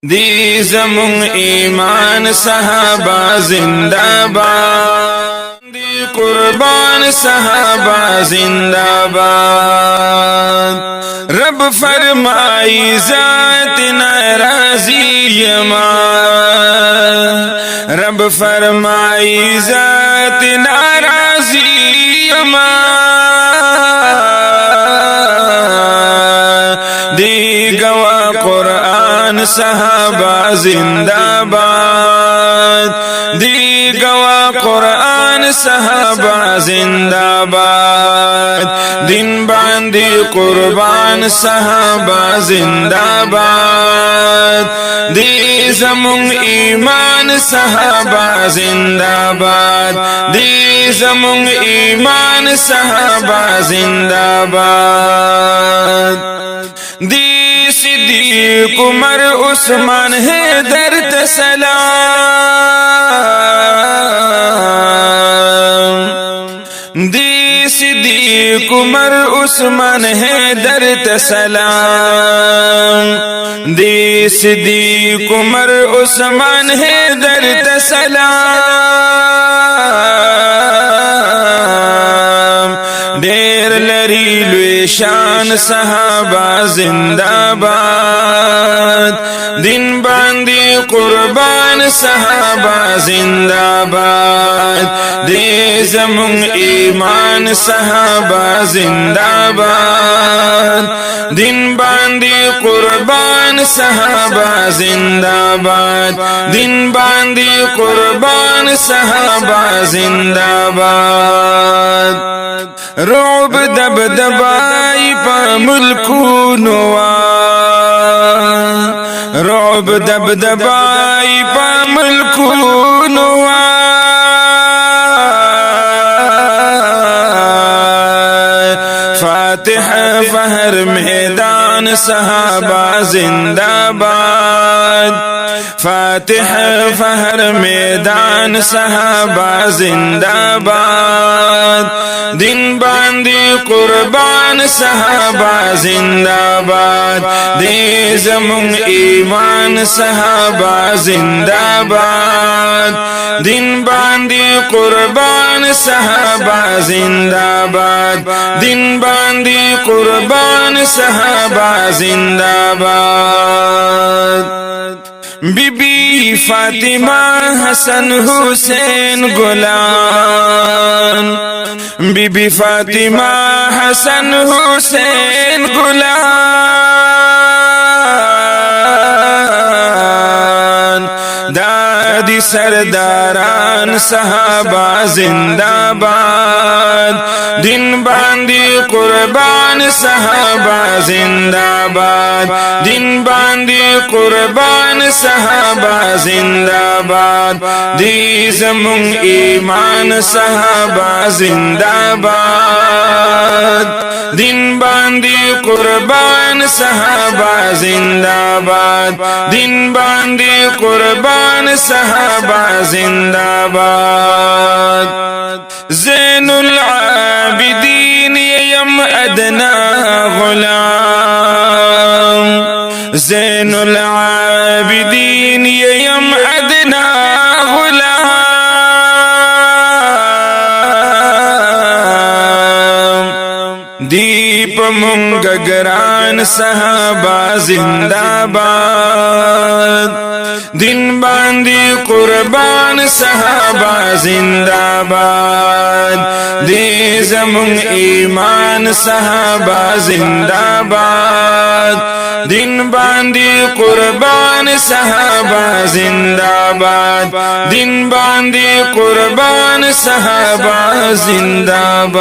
दी ज़मुन ईमान सहाबा जिंदाबाद, दी कुर्बान सहाबा जिंदाबाद। रब फरमाई ज़ात नाराज़ी यमा, रब फरमाई ज़ात नाराज़ी यमा। दी गवा कुरान सहाबा जिंदाबाद, दी गवा कुरान सहाबा जिंदाबाद। दिन बांधी कुर्बान सहाबा जिंदाबाद, दी ज़मुन ईमान सहाबा जिंदाबाद, दी ज़मुन ईमान सहाबा जिंदाबाद। दी सिद्दीक़ उमर उस्मान हैदर तसलाम, दी सिद्दीक़ उमर उस्मान हैदर तसलाम, दी सिद्दीक़ उमर उस्मान हैदर तसलाम। ढेर लरी लुए शान सहाबा जिंदाबाद, दिन बांधी कुर्बान सहाबा जिंदाबाद। दे ज़मुन ईमान सहाबा जिंदाबाद, दिन बांधी कुर्बान सहाबा जिंदाबाद, दिन बांधी कुर्बान सहाबा जिंदाबाद। रूब दबदबाई पा मुल्कूनुआ, रूब दबदबाई पा मुल्कूनुआ। फातिह फहर मैदान सहाबा जिंदाबाद, फातिह फहर मैदान सहाबा जिंदाबाद। दिन बांधी कुर्बान सहाबा जिंदाबाद, दे ज़मुन ईमान सहाबा जिंदाबाद। दिन बांधी कुर्बान सहाबा जिंदाबाद, दिन बांधी कुर्बान सहाबा जिंदाबाद। बीबी फातिमा हसन हुसैन गुलाम, बीबी फातिमा हसन हुसैन गुलाम। दादी सरदारान सहाबा जिंदाबाद, दिन बांधी कुर्बान सहाबा जिंदाबाद, दिन बांधी कुर्बान सहाबा जिंदाबाद। दी ज़मुन ईमान सहाबा जिंदाबाद, दिन बांधी कुर्बान सहाबा जिंदाबाद, दिन बांधी कुर्बान सहाबा जिंदाबाद। ज़ैनुल आबिदीन यम अदना गुलाम, ज़ैनुल आबिदीन यम अदना गुलाम। दीप मुंगगरान सहाबा जिंदाबाद, दिन बांधी कुर्बान सहाबा जिंदाबाद। दे ज़मुन ईमान सहाबा जिंदाबाद, दिन बांधी कुर्बान सहाबा जिंदाबाद, दिन बांधी कुर्बान सहाबा जिंदाबाद।